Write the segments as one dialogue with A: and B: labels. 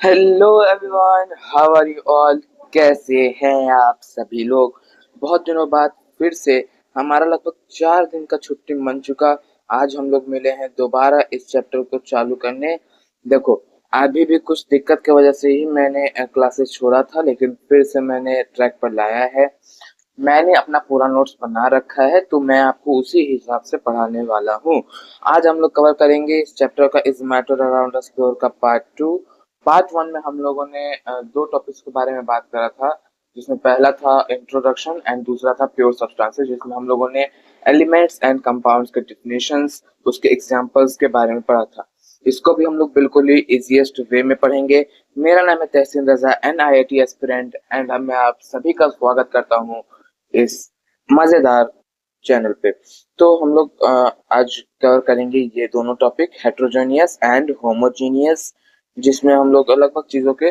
A: Hello everyone, how are you all. कैसे हैं आप सभी लोग। बहुत दिनों बाद फिर से हमारा लगभग 4 दिन का छुट्टी मन चुका। आज हम लोग मिले हैं दोबारा इस चैप्टर को चालू करने। देखो, अभी भी कुछ दिक्कत की वजह से ही मैंने क्लासेस छोड़ा था, लेकिन फिर से मैंने ट्रैक पर लाया है। मैंने अपना पूरा नोट्स बना रखा है, तो मैं आपको उसी हिसाब से पढ़ाने वाला हूँ। आज हम लोग कवर करेंगे इस चैप्टर का is matter around us pure का पार्ट 2। पार्ट 1 में हम लोगों ने दो टॉपिक्स के बारे में बात करा था, जिसमें पहला था इंट्रोडक्शन एंड दूसरा था प्योर सब्सटेंसेस, जिसमें हम लोगों ने एलिमेंट्स एंड कंपाउंड्स के डेफिनेशंस, उसके एग्जांपल्स के बारे में पढ़ा था। इसको भी हम लोग बिल्कुल ही इजीएस्ट वे में पढ़ेंगे। मेरा नाम है तहसीन रजा, NIIT एस्पिरेंट, एंड मैं आप सभी का स्वागत करता हूँ इस मजेदार चैनल पे। तो हम लोग आज कवर करेंगे ये दोनों टॉपिक, हेट्रोजेनियस एंड होमोजीनियस, जिसमें हम लोग अलग अलग चीजों के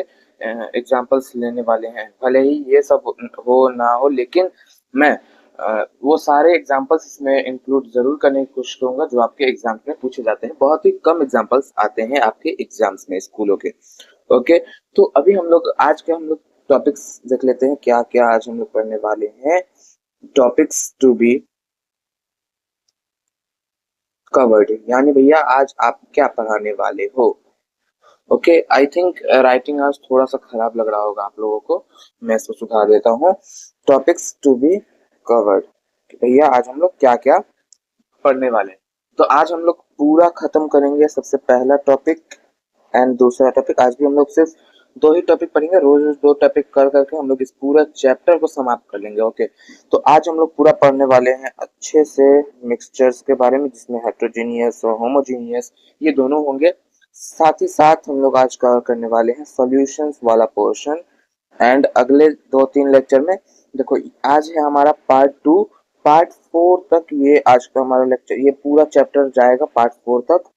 A: एग्जांपल्स लेने वाले हैं। भले ही ये सब हो ना हो, लेकिन मैं वो सारे एग्जांपल्स इसमें इंक्लूड जरूर करने की कोशिश करूंगा जो आपके एग्जाम्स में पूछे जाते हैं। बहुत ही कम एग्जांपल्स आते हैं आपके एग्जाम्स में स्कूलों के। ओके, तो अभी हम लोग टॉपिक्स देख लेते हैं, क्या क्या आज हम लोग पढ़ने वाले हैं। टॉपिक्स टू बी कवर्ड, यानी भैया आज आप क्या पढ़ाने वाले हो। ओके, आई थिंक राइटिंग आज थोड़ा सा खराब लग रहा होगा आप लोगों को, मैं इसको सुधार देता हूँ। टॉपिक्स टू बी कवर्ड, भैया आज हम लोग क्या क्या पढ़ने वाले हैं। तो आज हम लोग पूरा खत्म करेंगे सबसे पहला टॉपिक एंड दूसरा टॉपिक। आज भी हम लोग सिर्फ दो ही टॉपिक पढ़ेंगे, रोज रोज दो टॉपिक कर करके हम लोग इस पूरा चैप्टर को समाप्त कर लेंगे। ओके, तो आज हम लोग पूरा पढ़ने वाले हैं अच्छे से मिक्सचर्स के बारे में, जिसमें हेट्रोजीनियस और होमोजीनियस ये दोनों होंगे। साथ ही साथ हम लोग आज कवर करने वाले हैं सॉल्यूशंस वाला पोर्शन। एंड अगले 2-3 लेक्चर में, देखो आज है हमारा पार्ट 2, पार्ट 4 तक ये आज का हमारा लेक्चर, ये पूरा चैप्टर जाएगा पार्ट 4 तक।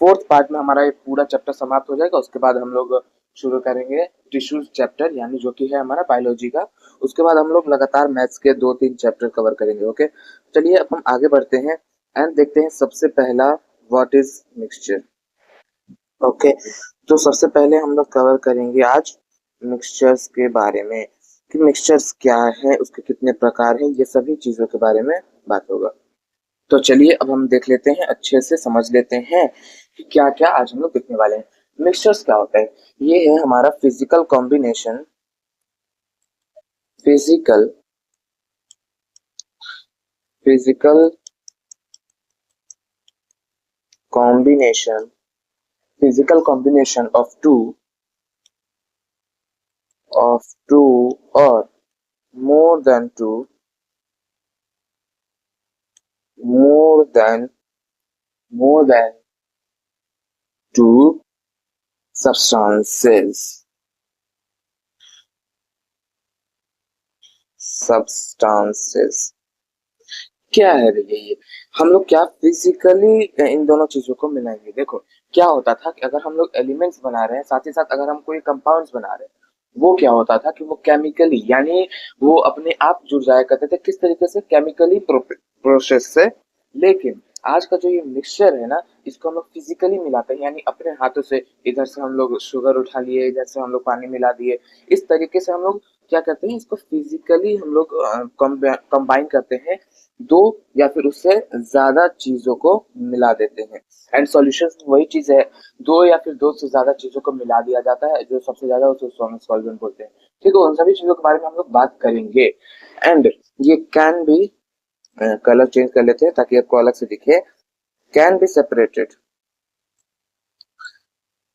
A: फोर्थ पार्ट में हमारा ये पूरा चैप्टर समाप्त हो जाएगा। उसके बाद हम लोग शुरू करेंगे टिश्यूज चैप्टर, यानी जो कि है हमारा बायोलॉजी का। उसके बाद हम लोग लगातार मैथ्स के 2-3 चैप्टर कवर करेंगे। ओके, चलिए अब हम आगे बढ़ते हैं एंड देखते हैं सबसे पहला व्हाट इज मिक्सचर। ओके, तो सबसे पहले हम लोग कवर करेंगे आज मिक्सचर्स के बारे में, कि मिक्सचर्स क्या है, उसके कितने प्रकार हैं, ये सभी चीजों के बारे में बात होगा। तो चलिए अब हम देख लेते हैं, अच्छे से समझ लेते हैं कि क्या क्या आज हम लोग देखने वाले हैं। मिक्सचर्स क्या होता है। ये है हमारा physical combination, physical physical combination physical combination of two और more than two more than more than two substances substances क्या है भैया ये। हम लोग क्या फिजिकली इन दोनों चीजों को मिलाएंगे। देखो, क्या होता था कि अगर हम लोग एलिमेंट्स बना रहे हैं, साथ ही साथ अगर हम कोई कंपाउंड्स बना रहे हैं, वो क्या होता था कि वो केमिकली, यानी वो अपने आप जुड़ जाया करते थे। किस तरीके से, केमिकली प्रोसेस से। लेकिन आज का जो ये मिक्सचर है ना, इसको हम लोग फिजिकली मिलाते हैं, यानी अपने हाथों से इधर से हम लोग शुगर उठा लिए, इधर से हम लोग पानी मिला दिए। इस तरीके से हम लोग क्या करते हैं, इसको फिजिकली हम लोग कंबाइन करते हैं, दो या फिर उससे ज्यादा चीजों को मिला देते हैं। एंड सॉल्यूशन वही चीज है, दो या फिर दो से ज्यादा चीजों को मिला दिया जाता है, जो सबसे ज्यादा उसे सॉल्वेंट बोलते हैं। ठीक है, उन सभी चीजों के बारे में हम लोग बात करेंगे। एंड ये कैन बी, कलर चेंज कर लेते हैं ताकि आपको अलग से दिखे। Can be separated,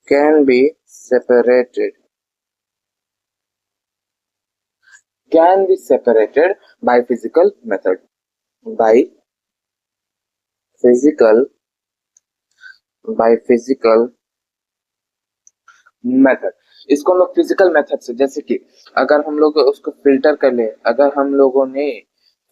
A: can be separated can be separated by physical method, by physical by physical method. इसको हम लोग फिजिकल मेथड से, जैसे कि अगर हम लोग उसको फिल्टर कर ले, अगर हम लोगों ने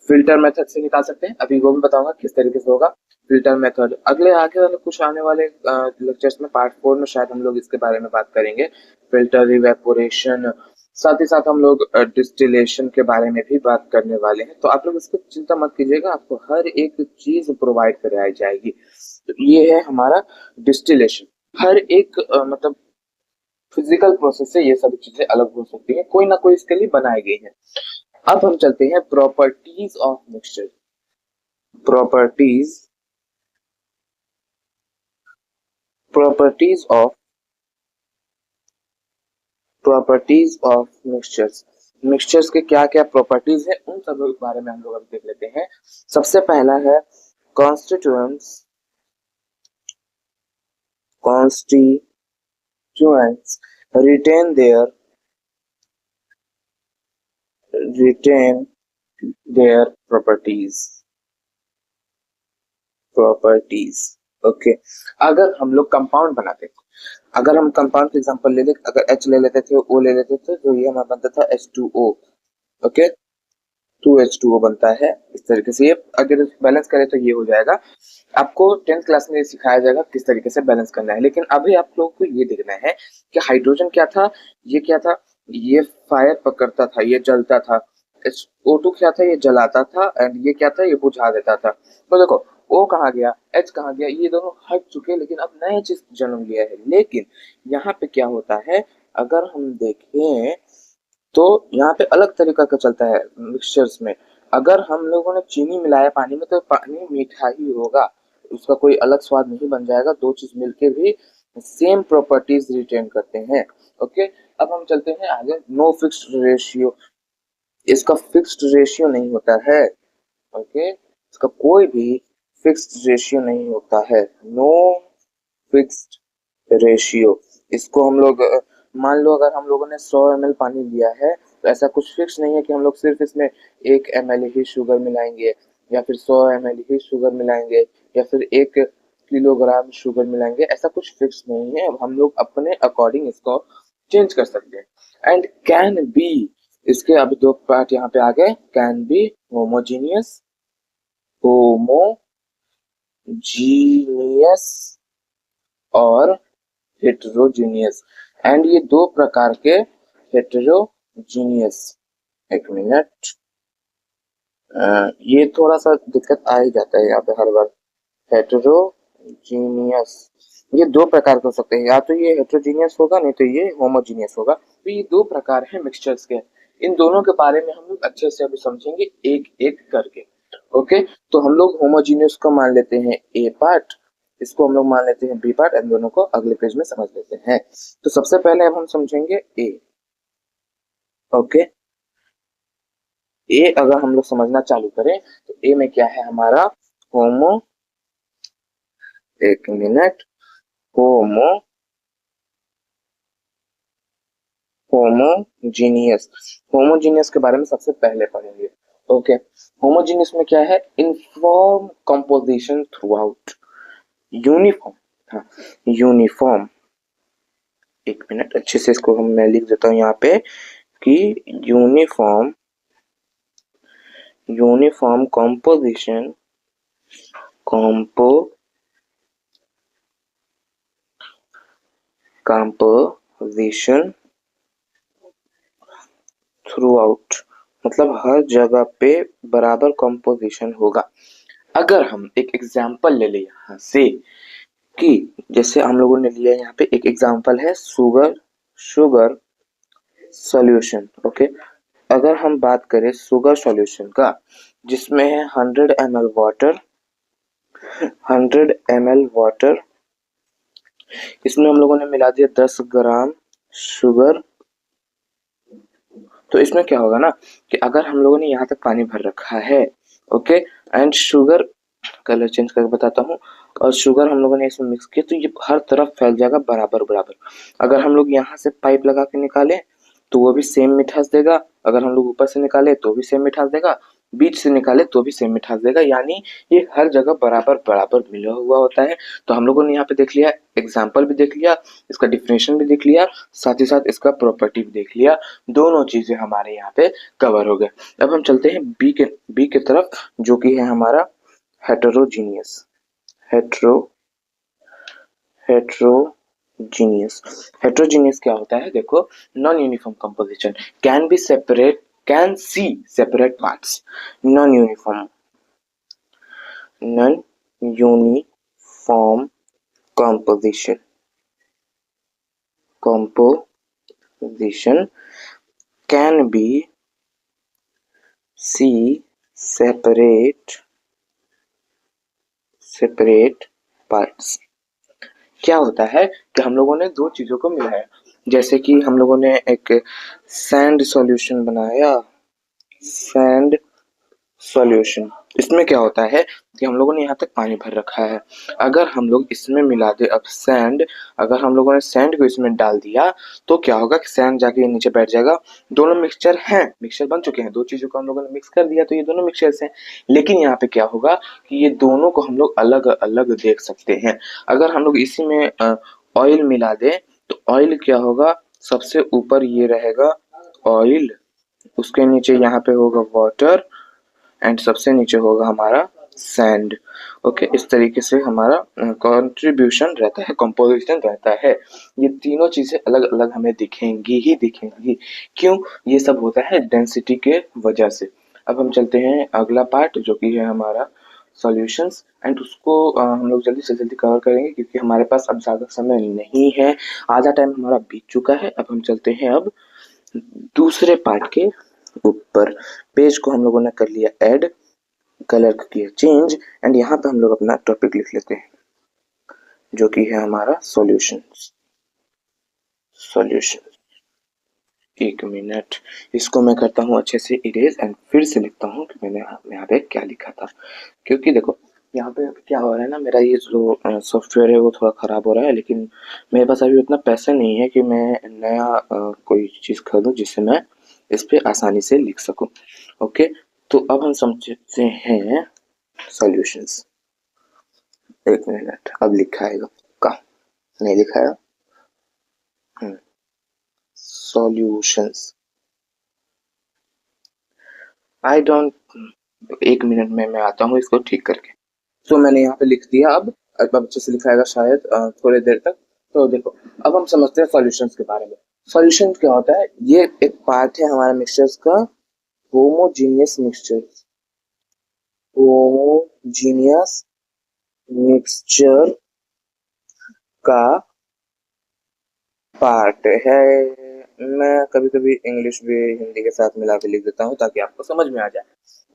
A: फिल्टर मेथड से निकाल सकते हैं, अभी वो भी बताऊंगा किस तरीके से होगा फिल्टर मेथड। अगले आगे वाले कुछ आने वाले लेक्चर्स में, पार्ट 4 में शायद हम लोग इसके बारे में बात करेंगे, फिल्टर, इवेपोरेशन। साथ ही साथ हम लोग डिस्टिलेशन के बारे में भी बात करने वाले हैं। तो आप लोग इसको चिंता मत कीजिएगा, आपको हर एक चीज प्रोवाइड कराई जाएगी। तो ये है हमारा डिस्टिलेशन। हर एक मतलब फिजिकल प्रोसेस से ये सभी चीजें अलग हो सकती हैं, कोई ना कोई इसके लिए बनाई गई है। अब हम चलते हैं properties of mixture. Properties properties of properties of mixtures. Mixtures के क्या क्या प्रॉपर्टीज है उन सब के बारे में हम लोग अभी देख लेते हैं। सबसे पहला है constituents. Constituents retain their retain their properties। Okay, अगर हम लोग कंपाउंड बनाते थे, अगर हम कंपाउंड का एग्जांपल ले ले, अगर H ले लेते थे, O ले लेते थे, तो ये हमारा बनता था H2O। ओके, 2H2O बनता है इस तरीके से। ये अगर बैलेंस करें तो ये हो जाएगा। आपको 10th क्लास में ये सिखाया जाएगा किस तरीके से बैलेंस करना है, लेकिन अभी आप लोग को ये देखना है कि हाइड्रोजन क्या था, ये क्या था। ये फायर पकड़ता था, ये जलता था। O2 क्या था, ये जलाता था। एंड ये क्या था, ये बुझा देता था। तो देखो O कहाँ गया, H कहाँ गया, ये दोनों हट चुके, लेकिन अब नया चीज जन्म लिया है। लेकिन यहाँ पे क्या होता है, अगर हम देखें तो यहाँ पे अलग तरीका का चलता है मिक्सचर्स में। अगर हम लोगों ने चीनी मिलाया पानी में तो पानी मीठा ही होगा, उसका कोई अलग स्वाद नहीं बन जाएगा। दो चीज मिलके भी सेम प्रॉपर्टीज रिटेन करते हैं। ओके, अब हम चलते हैं आगे। नो फिक्स्ड रेशियो, इसका फिक्स्ड रेशियो नहीं होता है। ओके, इसका कोई भी फिक्स्ड रेशियो नहीं होता है। No fixed ratio. इसको हम लोग मान लो अगर हम लोगों ने 100 ml पानी लिया है, तो ऐसा कुछ फिक्स नहीं है कि हम लोग सिर्फ इसमें 1 ml ही शुगर मिलाएंगे, या फिर 100 ml ही शुगर मिलाएंगे, या फिर 1 किलोग्राम शुगर मिलाएंगे। ऐसा कुछ फिक्स नहीं है। अब हम लोग अपने अकॉर्डिंग इसको चेंज कर सकते हैं। एंड कैन बी, इसके अब दो पार्ट यहाँ पे आ गए। कैन बी होमोजीनियस, होमोजीनियस और हेटेरोजीनियस। एंड ये दो प्रकार के हेटेरोजीनियस, एक मिनट, ये थोड़ा सा दिक्कत आ ही जाता है यहाँ पे हर बार। हेटेरोजीनियस, ये दो प्रकार के हो सकते हैं, या तो ये हेटेरोजीनियस होगा, नहीं तो ये होमोजीनियस होगा। तो ये दो प्रकार है मिक्सचर्स के। इन दोनों के बारे में हम लोग अच्छे से अभी समझेंगे एक एक करके। ओके, तो हम लोग होमोजीनियस को मान लेते हैं ए पार्ट, इसको हम लोग मान लेते हैं बी पार्ट, एंड दोनों को अगले पेज में समझ लेते हैं। तो सबसे पहले अब हम समझेंगे ए। ओके, ए अगर हम लोग समझना चालू करें तो ए में क्या है हमारा, होमो, एक मिनट, होमो होमोजीनियस। होमोजीनियस के बारे में सबसे पहले पढ़ेंगे। ओके, होमोजीनियस में क्या है, inform composition through out, uniform. हाँ, यूनिफॉर्म, एक मिनट अच्छे से इसको हम मैं लिख देता हूँ यहाँ पे कि uniform uniform composition composition through out, मतलब हर जगह पे बराबर कंपोजिशन होगा। अगर हम एक एग्जांपल ले लें यहाँ से, कि जैसे हम लोगों ने लिया यहाँ पे एक एग्जांपल है शुगर शुगर सॉल्यूशन। ओके, अगर हम बात करें शुगर सॉल्यूशन का, जिसमें है 100 ml वाटर, 100 ml वाटर, इसमें हम लोगों ने मिला दिया 10 ग्राम शुगर। तो इसमें क्या होगा ना, कि अगर हम लोगों ने यहाँ तक पानी भर रखा है, okay, and sugar, colour change करके बताता हूँ, और शुगर हम लोगों ने इसमें मिक्स किया, तो ये हर तरफ फैल जाएगा बराबर बराबर। अगर हम लोग यहाँ से पाइप लगा के निकाले तो वो भी सेम मिठास देगा, अगर हम लोग ऊपर से निकाले तो भी सेम मिठास देगा, बीच से निकाले तो भी सेम मिठास देगा। यानी ये हर जगह बराबर बराबर मिला हुआ होता है। तो हम लोगों ने यहाँ पे देख लिया, एग्जाम्पल भी देख लिया, इसका डिफिनेशन भी देख लिया, साथ ही साथ इसका प्रॉपर्टी भी देख लिया। दोनों चीजें हमारे यहाँ पे कवर हो गए। अब हम चलते हैं बी के तरफ, जो कि है हमारा हेटेरोजीनियस। हेट्रो हेट्रोजीनियस हेट्रोजीनियस क्या होता है, देखो, non uniform composition, can be separate, can see separate parts, non uniform non uniform composition composition can be see separate parts। क्या होता है कि हम लोगों ने दो चीजों को मिलाया, जैसे कि हम लोगों ने एक सैंड सॉल्यूशन बनाया, सैंड सॉल्यूशन। इसमें क्या होता है कि हम लोगों ने यहाँ तक पानी भर रखा है, अगर हम लोग इसमें मिला दे अब सैंड, अगर हम लोगों ने सैंड को इसमें डाल दिया तो क्या होगा कि सैंड जाके नीचे बैठ जाएगा। दोनों मिक्सचर हैं, मिक्सचर बन चुके हैं, दो चीजों को हम लोगों ने मिक्स कर दिया तो ये दोनों मिक्सचर्स हैं। लेकिन यहाँ पे क्या होगा कि ये दोनों को हम लोग अलग अलग देख सकते हैं। अगर हम लोग इसी में ऑयल मिला दें तो ऑयल क्या होगा, सबसे ऊपर ये रहेगा ऑयल, उसके नीचे यहाँ पे होगा वाटर एंड सबसे नीचे होगा हमारा सैंड। ओके, इस तरीके से हमारा कंट्रीब्यूशन रहता है, कंपोजिशन रहता है। ये तीनों चीजें अलग अलग हमें दिखेंगी ही दिखेंगी। क्यों? ये सब होता है डेंसिटी के वजह से। अब हम चलते हैं अगला पार्ट जो कि है हमारा सॉल्यूशंस, एंड उसको हम लोग जल्दी से जल्दी कवर करेंगे क्योंकि हमारे पास अब ज्यादा समय नहीं है, आधा टाइम हमारा बीत चुका है। अब हम चलते हैं अब दूसरे पार्ट के ऊपर। पेज को हम लोगों ने कर लिया ऐड, कलर को किया चेंज, एंड यहाँ पे हम लोग अपना टॉपिक लिख लेते हैं जो कि है हमारा सॉल्यूशन। सॉल्यूशन, एक मिनट, इसको मैं करता हूँ अच्छे से इरेज एंड फिर से लिखता हूँ कि मैंने यहाँ पे क्या लिखा था। क्योंकि देखो यहाँ पे क्या हो रहा है ना, मेरा ये जो सॉफ्टवेयर है वो थोड़ा खराब हो रहा है, लेकिन मेरे पास अभी उतना पैसा नहीं है कि मैं नया कोई चीज़ खरीदूँ जिससे मैं इस पे आसानी से लिख सकूँ। ओके, तो अब हम समझते हैं सॉल्यूशंस। एक मिनट, अब लिखा है का नहीं लिखा है सॉल्यूशंस। आई डोंट, एक मिनट में मैं आता हूँ इसको ठीक करके। तो मैंने यहाँ पे लिख दिया, अब अच्छे से लिखाएगा शायद थोड़ी देर तक। तो देखो, अब हम समझते हैं सॉल्यूशंस के बारे में। सॉल्यूशन क्या होता है? ये एक पार्ट है हमारे मिक्सचर्स का, होमोजीनियस मिक्सचर, होमोजीनियस मिक्सचर का पार्ट है। मैं कभी कभी इंग्लिश भी हिंदी के साथ मिला के लिख देता हूँ ताकि आपको समझ में आ जाए।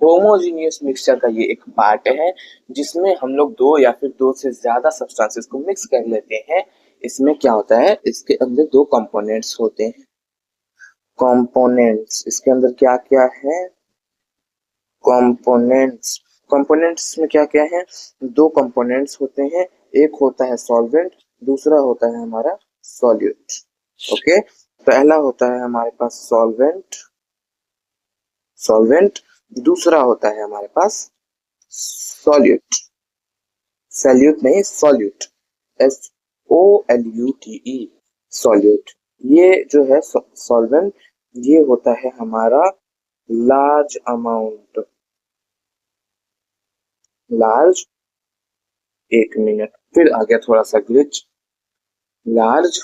A: होमोजीनियस मिक्सचर का ये एक पार्ट है जिसमें हम लोग दो या फिर दो से ज्यादा सब्सटेंसेस को मिक्स कर लेते हैं। इसमें क्या होता है, इसके अंदर दो कंपोनेंट्स होते हैं। कंपोनेंट्स, इसके अंदर क्या क्या है? कंपोनेंट्स, कंपोनेंट्स में क्या क्या है? दो कंपोनेंट्स होते हैं, एक होता है सॉल्वेंट, दूसरा होता है हमारा सॉल्यूट। ओके, पहला होता है हमारे पास सॉल्वेंट, सॉल्वेंट, दूसरा होता है हमारे पास सॉल्यूट, सॉल्यूट नहीं सॉल्यूट, SOLUTE, सॉल्यूट। ये जो है सॉल्वेंट, ये होता है हमारा लार्ज अमाउंट, लार्ज, एक मिनट फिर आ गया थोड़ा सा ग्लिच, लार्ज,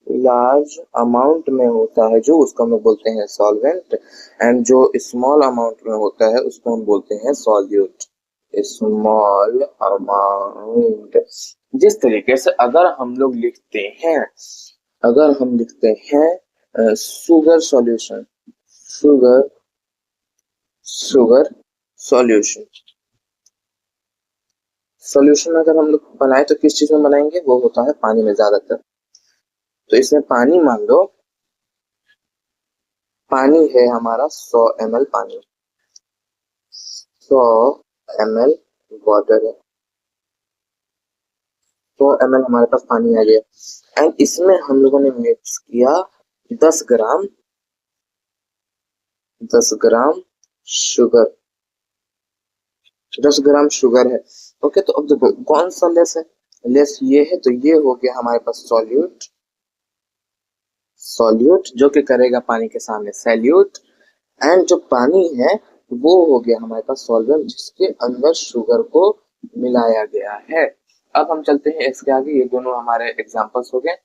A: लार्ज अमाउंट में होता है जो, उसको हम लोग बोलते हैं सॉल्वेंट, एंड जो स्मॉल अमाउंट में होता है उसको हम बोलते हैं सॉल्यूट, स्मॉल अमाउंट। जिस तरीके से अगर हम लोग लिखते हैं, अगर हम लिखते हैं sugar solution, sugar, sugar solution, solution अगर हम लोग बनाए तो किस चीज में बनाएंगे? वो होता है पानी में ज्यादातर। तो इसमें पानी, मान लो पानी है हमारा 100 ml पानी, 100 ml वाटर है, 100 ml हमारे पास पानी आ गया, एंड इसमें हम लोगों ने मिक्स किया 10 ग्राम, 10 ग्राम शुगर, 10 ग्राम शुगर है। ओके, तो अब देखो कौन सा लेस है, लेस ये है, तो ये हो गया हमारे पास सॉल्यूट, सॉल्यूट जो कि करेगा पानी के सामने सैल्यूट, एंड जो पानी है वो हो गया हमारे पास सॉल्वेंट जिसके अंदर शुगर को मिलाया गया है। अब हम चलते हैं इसके आगे, ये दोनों हमारे एग्जांपल्स हो गए।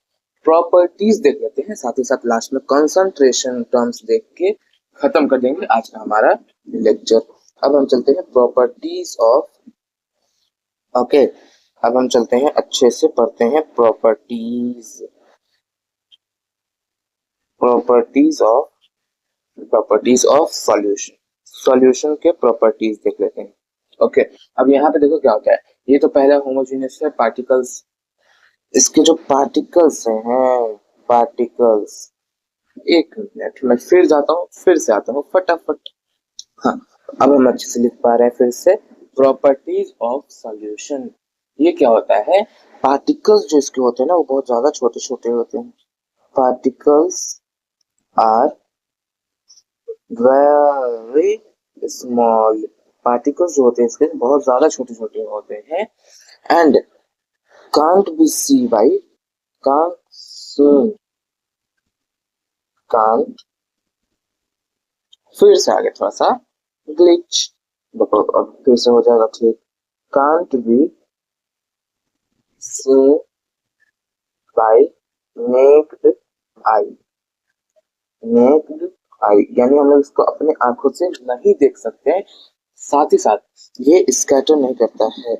A: प्रॉपर्टीज देख लेते हैं, साथ ही साथ लास्ट में कंसंट्रेशन टर्म्स देख के खत्म कर देंगे आज का हमारा लेक्चर। अब हम चलते हैं प्रॉपर्टीज ऑफ, ओके, अब हम चलते हैं अच्छे से पढ़ते हैं properties properties of properties of solution. Solution के प्रॉपर्टीज देख लेते हैं। ओके, अब यहाँ पे देखो क्या होता है। ये तो पहला होमोजेनियस है, पार्टिकल्स। इसके जो पार्टिकल्स हैं, पार्टिकल्स, एक मिनट मैं फिर जाता हूँ, फिर से आता हूँ फटाफट। हाँ, अब हम अच्छे से लिख पा रहे हैं फिर से। प्रॉपर्टीज ऑफ सॉल्यूशन, ये क्या होता है? पार्टिकल्स जो इसके होते हैं ना, वो बहुत ज्यादा छोटे छोटे होते हैं। Particles are very small. Particles जो होते हैं इसके बहुत ज्यादा छोटे छोटे होते हैं। And can't be see by can't see can't, फिर से आगे थोड़ा सा ग्लिच, देखो अब फिर से हो जाएगा ठीक। Can't be seen by naked eye। naked eye यानी हम लोग इसको अपने आंखों से नहीं देख सकते हैं। साथ ही साथ ये स्कैटर नहीं करता है।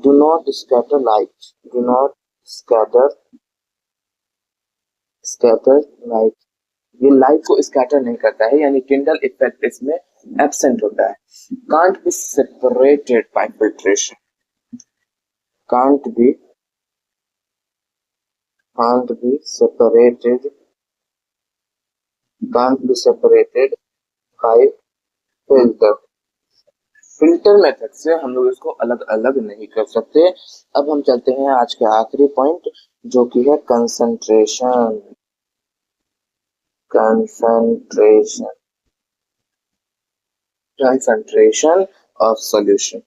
A: Do not scatter light, do not scatter scatter light. ये लाइट को स्कैटर नहीं करता है, यानी टिंडल इफेक्ट इसमें एब्सेंट होता है। Can't be separated by filtration, can't be can't be separated can't be separated by filter। Filter method से हम लोग इसको अलग अलग नहीं कर सकते। अब हम चलते हैं आज के आखिरी पॉइंट, जो कि है concentration. Concentration concentration of solution,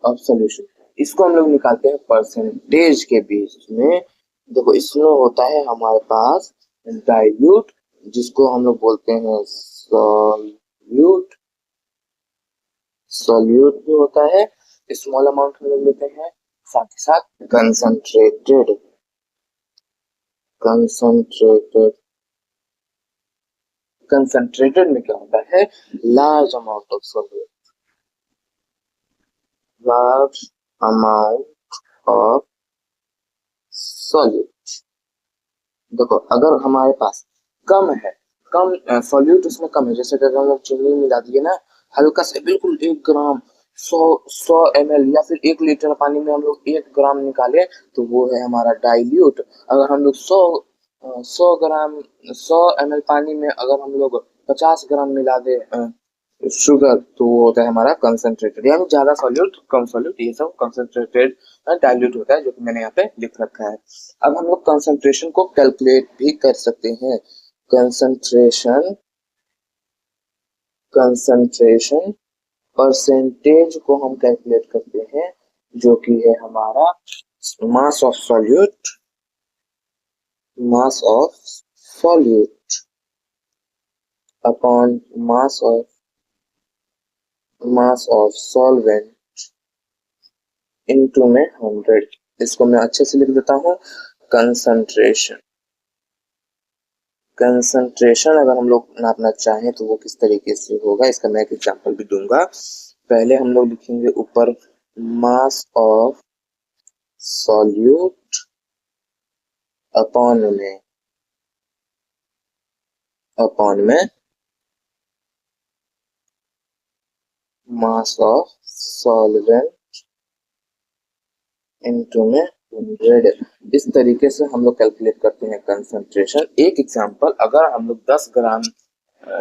A: of solution. इसको हम लोग निकालते हैं परसेंटेज के बीच में। देखो इसमें होता है हमारे पास डाइल्यूट, जिसको हम लोग बोलते हैं सॉल्यूट। सॉल्यूट भी होता है, स्मॉल अमाउंट में लेते हैं। साथ ही साथ कंसंट्रेटेड, कंसंट्रेटेड कंसंट्रेटेड में क्या होता है? Large amount of solute, large amount of solute. देखो अगर हमारे पास कम है, कम सॉल्यूट उसमें कम है, जैसे कि अगर हम लोग चीनी मिला दिए ना हल्का से, बिल्कुल 1 ग्राम, 100 ml या फिर 1 लीटर पानी में हम लोग 1 ग्राम निकाले, तो वो है हमारा डाइल्यूट। अगर हम लोग 100 ग्राम 100 ml पानी में अगर हम लोग 50 ग्राम मिला दे शुगर, तो वो होता है हमारा कंसंट्रेटेड। यानी ज्यादा सॉल्यूट कम सॉल्यूट, ये सब कंसंट्रेटेड डाइल्यूट होता है, जो कि मैंने यहाँ पे लिख रखा है। अब हम लोग कंसंट्रेशन को कैलकुलेट भी कर सकते हैं। कंसंट्रेशन कंसंट्रेशन परसेंटेज को हम कैलकुलेट करते हैं, जो कि है हमारा mass of solute, mass of solute upon mass of solvent into में 100। इसको मैं अच्छे से लिख देता हूँ। कंसंट्रेशन कंसंट्रेशन अगर हम लोग नापना चाहें तो वो किस तरीके से होगा, इसका मैं एक एग्जांपल भी दूंगा। पहले हम लोग लिखेंगे ऊपर मास ऑफ सॉल्यूट अपॉन में मास ऑफ सॉल्वेंट इनटू में 100। इस तरीके से हम लोग कैलकुलेट करते हैं कंसंट्रेशन। एक एग्जांपल, अगर हम लोग 10 ग्राम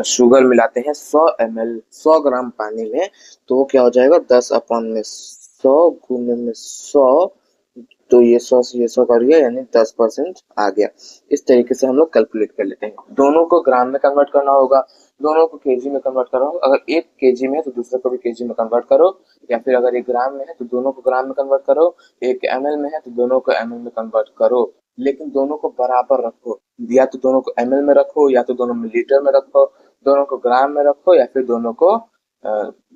A: शुगर मिलाते हैं 100 ग्राम पानी में, तो वो क्या हो जाएगा? 10 अपॉन में 100 गुने में 100, तो ये 100 से ये 100 कट गया, यानी 10% आ गया। इस तरीके से हम लोग कैलकुलेट कर लेते हैं। दोनों को ग्राम में कन्वर्ट करना होगा, दोनों को केजी में कन्वर्ट करना होगा। अगर एक केजी में है तो दूसरे को भी केजी में कन्वर्ट करो, या फिर अगर एक ग्राम में है तो दोनों को ग्राम में कन्वर्ट करो, एक एमएल में है तो दोनों को एमएल में कन्वर्ट करो। लेकिन दोनों को बराबर रखो, या तो दोनों को एमएल में रखो, या तो दोनों मिलीलीटर में रखो, दोनों को ग्राम में रखो, या फिर दोनों को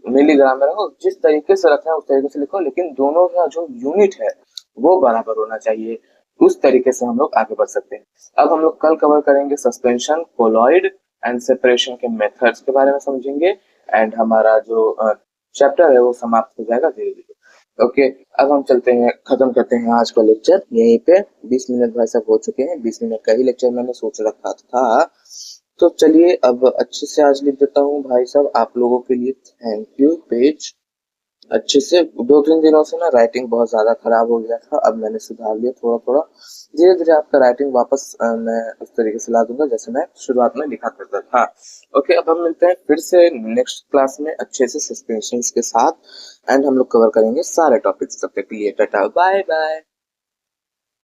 A: मिलीग्राम में रखो। जिस तरीके से रखना है उस तरीके से लिखो, लेकिन दोनों का जो यूनिट है वो बराबर होना चाहिए। उस तरीके से हम लोग आगे बढ़ सकते हैं। अब हम लोग कल कवर करेंगे सस्पेंशन, कोलॉइड एंड सेपरेशन के मेथड्स के बारे में समझेंगे, एंड हमारा जो चैप्टर है वो समाप्त हो जाएगा धीरे धीरे। ओके, अब हम चलते हैं, खत्म करते हैं आज का लेक्चर यहीं पे। 20 मिनट भाई साहब हो चुके हैं, 20 मिनट का ही लेक्चर मैंने सोच रखा था। तो चलिए अब अच्छे से आज लिख देता हूँ भाई साहब आप लोगों के लिए। थैंक यू पेज अच्छे से। 2-3 दिनों से ना राइटिंग बहुत ज्यादा खराब हो गया था, अब मैंने सुधार लिया थोड़ा थोड़ा। धीरे धीरे आपका राइटिंग वापस मैं उस तरीके से ला दूंगा जैसे मैं शुरुआत में लिखा करता था। ओके, अब हम मिलते हैं फिर से नेक्स्ट क्लास में अच्छे से सस्पेंशंस के साथ, एंड हम लोग कवर करेंगे सारे टॉपिक्स। तब तक के लिए टाटा बाय बाय।